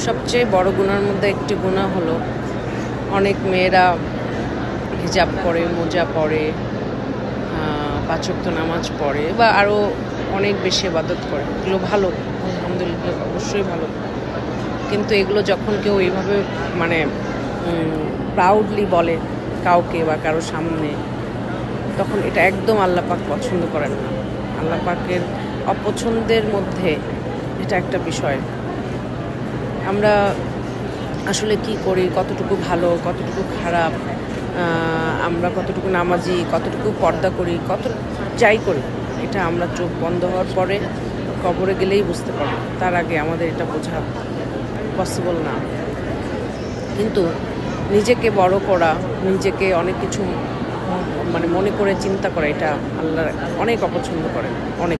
সবচেয়ে বড় গুনার মধ্যে একটি গুনাহ হলো অনেক মেয়েরা হিজাব পরে, মোজা পরে, ৫ ওয়াক্ত নামাজ পড়ে বা আরও অনেক বেশি ইবাদত করে। এগুলো ভালো, আলহামদুলিল্লাহ, অবশ্যই ভালো। কিন্তু এগুলো যখন কেউ এইভাবে মানে প্রাউডলি বলে কাউকে বা কারো সামনে, তখন এটা একদম আল্লাহ পাক পছন্দ করেন না। আল্লাহ পাকের অপছন্দের মধ্যে এটা একটা বিষয়। আমরা আসলে কি করি, কতটুকু ভালো, কতটুকু খারাপ, আমরা কতটুকু নামাজি, কতটুকু পর্দা করি, কত যাই করি, এটা আমরা চোখ বন্ধ হওয়ার পরে কবরে গেলেই বুঝতে পারবো। তার আগে আমাদের এটা বোঝা পসিবল না। কিন্তু নিজেকে বড় করা, নিজেকে অনেক কিছু মানে মনে করে চিন্তা করা, এটা আল্লাহ অনেক অপছন্দ করেন, অনেক।